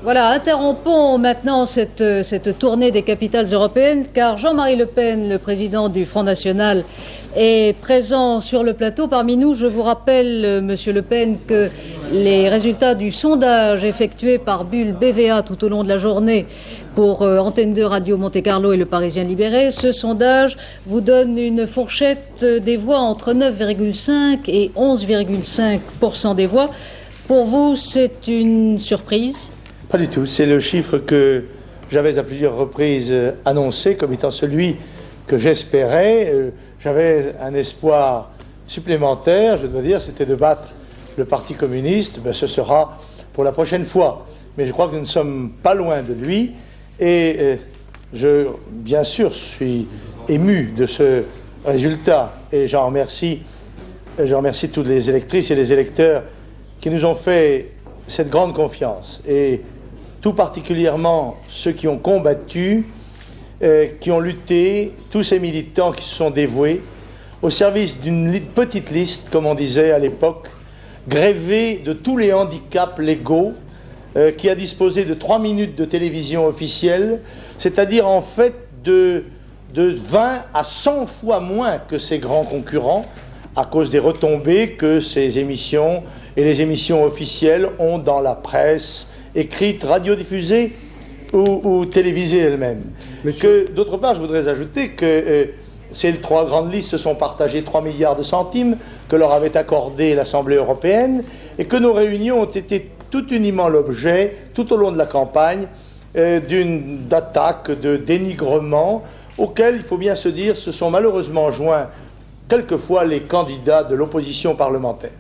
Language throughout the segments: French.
Voilà, interrompons maintenant cette tournée des capitales européennes, car Jean-Marie Le Pen, le président du Front National, est présent sur le plateau. Parmi nous, je vous rappelle, Monsieur Le Pen, que les résultats du sondage effectué par Bull BVA tout au long de la journée pour Antenne 2 Radio Monte-Carlo et Le Parisien Libéré, ce sondage vous donne une fourchette des voix entre 9,5 et 11,5% des voix. Pour vous, c'est une surprise ? Pas du tout, c'est le chiffre que j'avais à plusieurs reprises annoncé comme étant celui que j'espérais. J'avais un espoir supplémentaire, je dois dire, c'était de battre le Parti communiste. Ce sera pour la prochaine fois. Mais je crois que nous ne sommes pas loin de lui. Et bien sûr, je suis ému de ce résultat. Et j'en remercie toutes les électrices et les électeurs qui nous ont fait cette grande confiance. Et tout particulièrement ceux qui ont combattu, qui ont lutté, tous ces militants qui se sont dévoués au service d'une petite liste, comme on disait à l'époque, grévée de tous les handicaps légaux, qui a disposé de 3 minutes de télévision officielle, c'est-à-dire en fait de 20 à 100 fois moins que ses grands concurrents, à cause des retombées que ces émissions et les émissions officielles ont dans la presse écrite, radiodiffusée ou télévisée elle-même. D'autre part, je voudrais ajouter que ces 3 grandes listes se sont partagées 3 milliards de centimes que leur avait accordé l'Assemblée européenne et que nos réunions ont été tout uniment l'objet, tout au long de la campagne, d'attaques, de dénigrements, auxquels, il faut bien se dire, se sont malheureusement joints quelquefois les candidats de l'opposition parlementaire.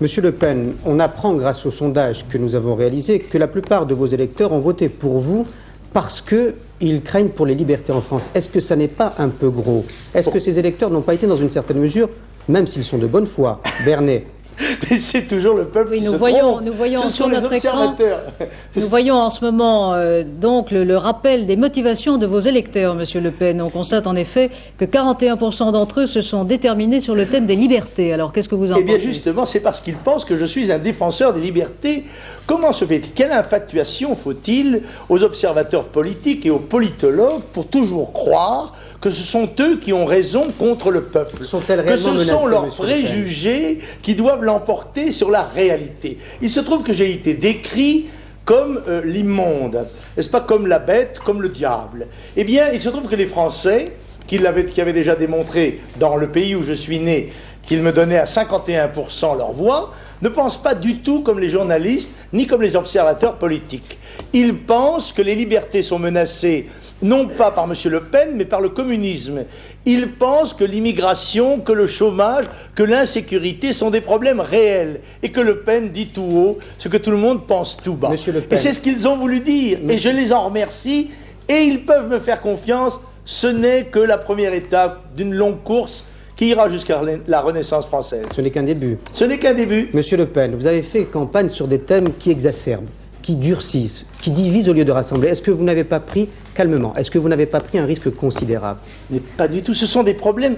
Monsieur Le Pen, on apprend grâce au sondage que nous avons réalisé que la plupart de vos électeurs ont voté pour vous parce qu'ils craignent pour les libertés en France. Est-ce que ça n'est pas un peu gros? Est-ce que ces électeurs n'ont pas été dans une certaine mesure, même s'ils sont de bonne foi, bernés? Mais c'est toujours le peuple qui se trompe. Nous voyons Ce sur sont les notre écran, observateurs. nous voyons en ce moment donc le rappel des motivations de vos électeurs, Monsieur Le Pen. On constate en effet que 41% d'entre eux se sont déterminés sur le thème des libertés. Alors qu'est-ce que vous en pensez? Eh bien justement, c'est parce qu'ils pensent que je suis un défenseur des libertés. Comment se fait-il? Quelle infatuation faut-il aux observateurs politiques et aux politologues pour toujours croire que ce sont eux qui ont raison contre le peuple, que ce sont leurs préjugés qui doivent l'emporter sur la réalité. Il se trouve que j'ai été décrit comme l'immonde, n'est-ce pas, comme la bête, comme le diable. Eh bien, il se trouve que les Français, qui avaient déjà démontré dans le pays où je suis né, qu'ils me donnaient à 51% leur voix, ne pensent pas du tout comme les journalistes, ni comme les observateurs politiques. Ils pensent que les libertés sont menacées non pas par M. Le Pen, mais par le communisme. Ils pensent que l'immigration, que le chômage, que l'insécurité sont des problèmes réels, et que Le Pen dit tout haut ce que tout le monde pense tout bas. Et c'est ce qu'ils ont voulu dire, et je les en remercie, et ils peuvent me faire confiance. Ce n'est que la première étape d'une longue course qui ira jusqu'à la Renaissance française. Ce n'est qu'un début. Ce n'est qu'un début. Monsieur Le Pen, vous avez fait campagne sur des thèmes qui exacerbent, qui durcissent, qui divisent au lieu de rassembler. Est-ce que vous n'avez pas pris, calmement, est-ce que vous n'avez pas pris un risque considérable? Mais pas du tout, ce sont des problèmes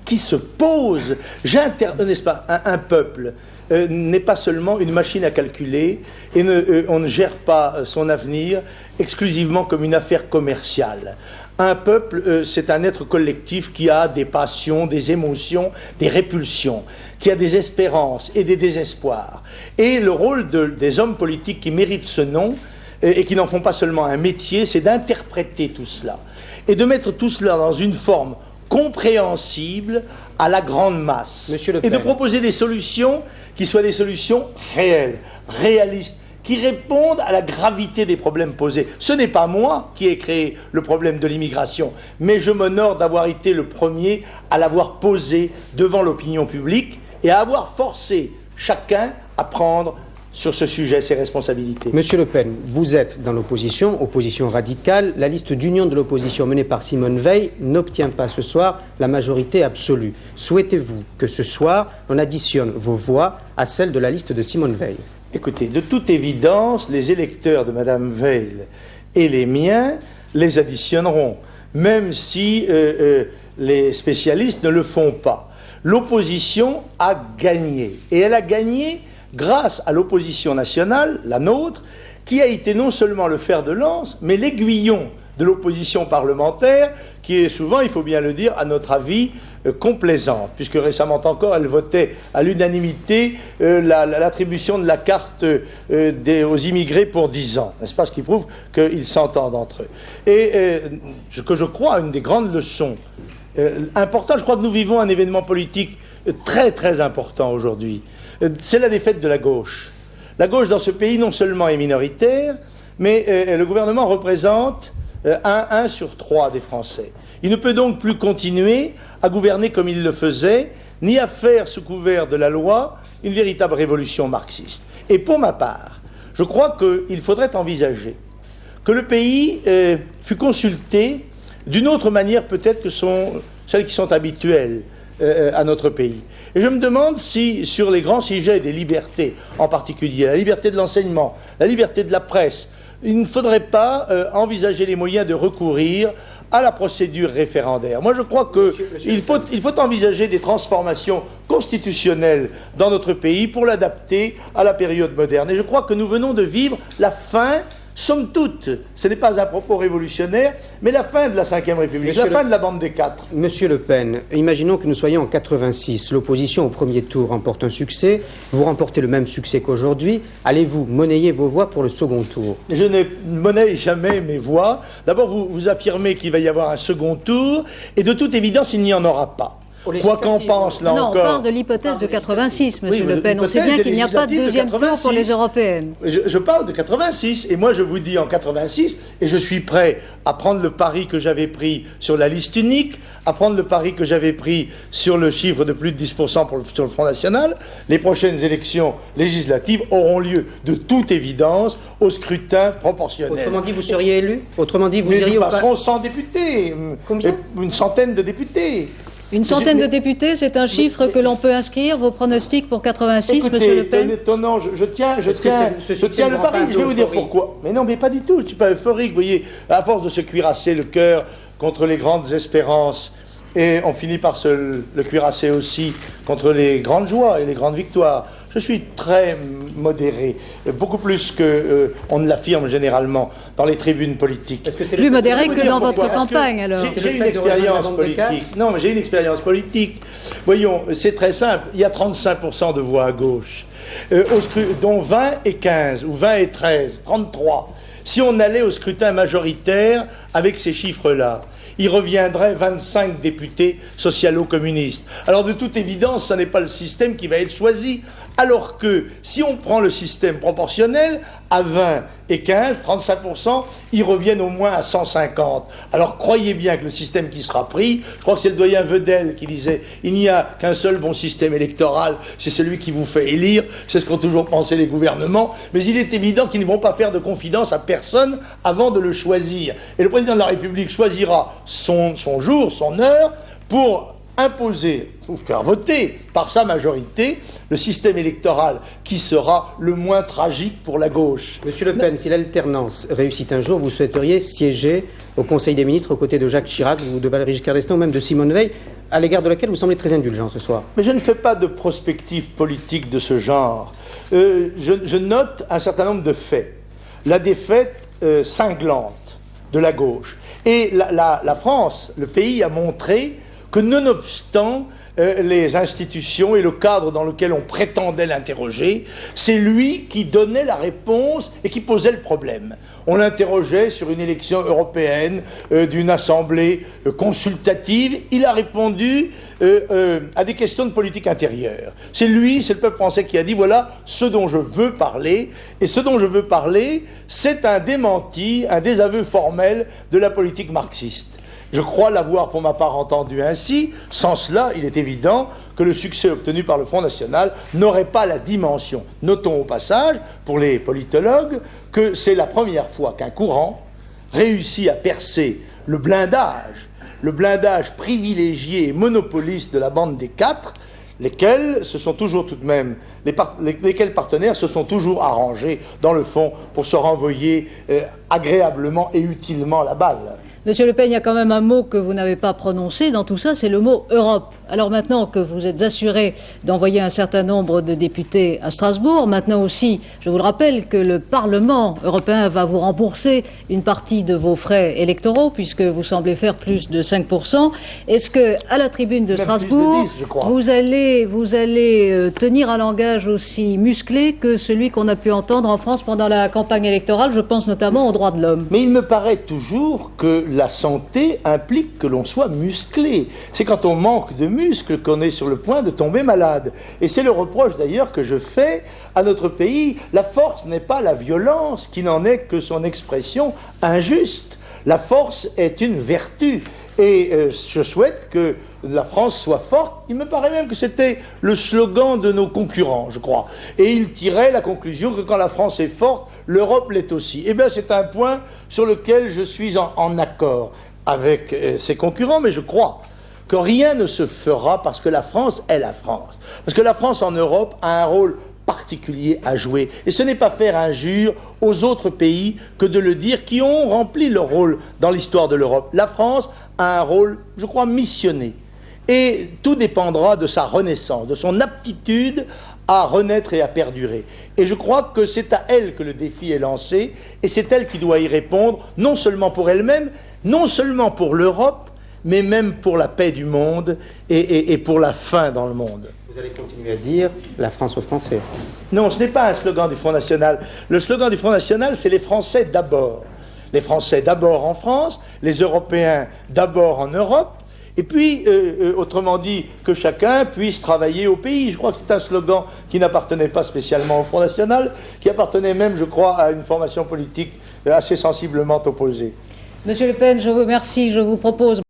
qui se posent. N'est-ce pas, un peuple n'est pas seulement une machine à calculer et on ne gère pas son avenir exclusivement comme une affaire commerciale. Un peuple, c'est un être collectif qui a des passions, des émotions, des répulsions, qui a des espérances et des désespoirs. Et le rôle des hommes politiques qui méritent ce nom, et qui n'en font pas seulement un métier, c'est d'interpréter tout cela. Et de mettre tout cela dans une forme compréhensible à la grande masse. Et de proposer des solutions qui soient des solutions réelles, réalistes, qui répondent à la gravité des problèmes posés. Ce n'est pas moi qui ai créé le problème de l'immigration, mais je m'honore d'avoir été le premier à l'avoir posé devant l'opinion publique et à avoir forcé chacun à prendre sur ce sujet ses responsabilités. Monsieur Le Pen, vous êtes dans l'opposition, opposition radicale. La liste d'union de l'opposition menée par Simone Veil n'obtient pas ce soir la majorité absolue. Souhaitez-vous que ce soir, on additionne vos voix à celles de la liste de Simone Veil? Écoutez, de toute évidence, les électeurs de Mme Veil et les miens les additionneront, même si les spécialistes ne le font pas. L'opposition a gagné, et elle a gagné grâce à l'opposition nationale, la nôtre, qui a été non seulement le fer de lance, mais l'aiguillon de l'opposition parlementaire, qui est souvent, il faut bien le dire, à notre avis, complaisante, puisque récemment encore, elle votait à l'unanimité l'attribution de la carte aux immigrés pour 10 ans, n'est-ce pas, ce qui prouve qu'ils s'entendent entre eux. Et que je crois, une des grandes leçons importantes, je crois que nous vivons un événement politique très très important aujourd'hui, c'est la défaite de la gauche. La gauche dans ce pays non seulement est minoritaire, mais le gouvernement représente 1 sur 3 des Français. Il ne peut donc plus continuer à gouverner comme il le faisait, ni à faire sous couvert de la loi une véritable révolution marxiste. Et pour ma part, je crois qu'il faudrait envisager que le pays fût consulté d'une autre manière peut-être que celles qui sont habituelles à notre pays. Et je me demande si, sur les grands sujets des libertés, en particulier la liberté de l'enseignement, la liberté de la presse, il ne faudrait pas envisager les moyens de recourir à la procédure référendaire. Moi, je crois qu'il faut envisager des transformations constitutionnelles dans notre pays pour l'adapter à la période moderne. Et je crois que nous venons de vivre la fin, somme toute, ce n'est pas un propos révolutionnaire, mais la fin de la Ve République, la fin de la bande des 4. Monsieur Le Pen, imaginons que nous soyons en 86, l'opposition au premier tour remporte un succès, vous remportez le même succès qu'aujourd'hui, allez-vous monnayer vos voix pour le second tour? Je ne monnaie jamais mes voix. D'abord, vous affirmez qu'il va y avoir un second tour, et de toute évidence, il n'y en aura pas. Quoi qu'en pense, là non, encore... on parle de l'hypothèse de 86, Monsieur Le Pen. On sait bien qu'il n'y a pas de deuxième tour pour les européennes. Je parle de 86, et moi je vous dis en 86, et je suis prêt à prendre le pari que j'avais pris sur la liste unique, à prendre le pari que j'avais pris sur le chiffre de plus de 10% sur le Front National. Les prochaines élections législatives auront lieu de toute évidence au scrutin proportionnel. Autrement dit, vous seriez élu? Autrement dit, vous iriez au... Nous passerons 100 députés. Combien? Une centaine de députés. Une centaine de députés, c'est un chiffre que l'on peut inscrire. Vos pronostics pour 86, écoutez, Monsieur Le Pen? Étonnant, je tiens le pari, je vais vous dire pourquoi. Mais non, mais pas du tout, je ne suis pas euphorique, vous voyez, à force de se cuirasser le cœur contre les grandes espérances, et on finit par le cuirasser aussi contre les grandes joies et les grandes victoires. Je suis très modéré, beaucoup plus qu'on ne l'affirme généralement dans les tribunes politiques. Plus modéré que dans votre campagne, alors? J'ai une expérience politique. Non, mais j'ai une expérience politique. Voyons, c'est très simple. Il y a 35% de voix à gauche, dont 20 et 15, ou 20 et 13, 33. Si on allait au scrutin majoritaire avec ces chiffres-là, il reviendrait 25 députés socialo-communistes. Alors de toute évidence, ce n'est pas le système qui va être choisi. Alors que si on prend le système proportionnel, à 20 et 15, 35%, ils reviennent au moins à 150. Alors croyez bien que le système qui sera pris, je crois que c'est le doyen Vedel qui disait « Il n'y a qu'un seul bon système électoral, c'est celui qui vous fait élire », c'est ce qu'ont toujours pensé les gouvernements, mais il est évident qu'ils ne vont pas faire de confidence à personne avant de le choisir. Et le président de la République choisira son jour, son heure, pour imposer ou faire voter par sa majorité le système électoral qui sera le moins tragique pour la gauche. Monsieur Le Pen, si l'alternance réussit un jour, vous souhaiteriez siéger au Conseil des ministres aux côtés de Jacques Chirac ou de Valéry Giscard d'Estaing ou même de Simone Veil, à l'égard de laquelle vous semblez très indulgent ce soir? Mais je ne fais pas de prospective politique de ce genre. Je note un certain nombre de faits. La défaite cinglante de la gauche. Et la France, le pays, a montré que nonobstant les institutions et le cadre dans lequel on prétendait l'interroger, c'est lui qui donnait la réponse et qui posait le problème. On l'interrogeait sur une élection européenne d'une assemblée consultative, il a répondu à des questions de politique intérieure. C'est lui, c'est le peuple français qui a dit voilà ce dont je veux parler, et ce dont je veux parler, c'est un démenti, un désaveu formel de la politique marxiste. Je crois l'avoir pour ma part entendu ainsi. Sans cela, il est évident que le succès obtenu par le Front National n'aurait pas la dimension. Notons au passage, pour les politologues, que c'est la première fois qu'un courant réussit à percer le blindage privilégié et monopoliste de la bande des 4, lesquels se sont toujours tout de même, lesquels partenaires se sont toujours arrangés dans le fond pour se renvoyer agréablement et utilement la balle. Monsieur Le Pen, il y a quand même un mot que vous n'avez pas prononcé dans tout ça, c'est le mot Europe. Alors maintenant que vous êtes assuré d'envoyer un certain nombre de députés à Strasbourg, maintenant aussi, je vous le rappelle, que le Parlement européen va vous rembourser une partie de vos frais électoraux, puisque vous semblez faire plus de 5%. Est-ce que, à la tribune de Strasbourg, vous allez tenir un langage aussi musclé que celui qu'on a pu entendre en France pendant la campagne électorale? Je pense notamment aux droits de l'homme. Mais il me paraît toujours que la santé implique que l'on soit musclé. C'est quand on manque de muscles qu'on est sur le point de tomber malade. Et c'est le reproche d'ailleurs que je fais à notre pays. La force n'est pas la violence, qui n'en est que son expression injuste. La force est une vertu. Et je souhaite que la France soit forte. Il me paraît même que c'était le slogan de nos concurrents, je crois. Et ils tiraient la conclusion que quand la France est forte, l'Europe l'est aussi. Eh bien, c'est un point sur lequel je suis en accord avec ses concurrents, mais je crois que rien ne se fera parce que la France est la France. Parce que la France en Europe a un rôle particulier à jouer. Et ce n'est pas faire injure aux autres pays que de le dire, qui ont rempli leur rôle dans l'histoire de l'Europe. La France a un rôle, je crois, missionné. Et tout dépendra de sa renaissance, de son aptitude à renaître et à perdurer. Et je crois que c'est à elle que le défi est lancé, et c'est elle qui doit y répondre, non seulement pour elle-même, non seulement pour l'Europe, mais même pour la paix du monde et pour la faim dans le monde. Vous allez continuer à dire la France aux Français. Non, ce n'est pas un slogan du Front National. Le slogan du Front National, c'est les Français d'abord. Les Français d'abord en France, les Européens d'abord en Europe, et puis, autrement dit, que chacun puisse travailler au pays. Je crois que c'est un slogan qui n'appartenait pas spécialement au Front National, qui appartenait même, je crois, à une formation politique assez sensiblement opposée. Monsieur Le Pen, je vous remercie. Je vous propose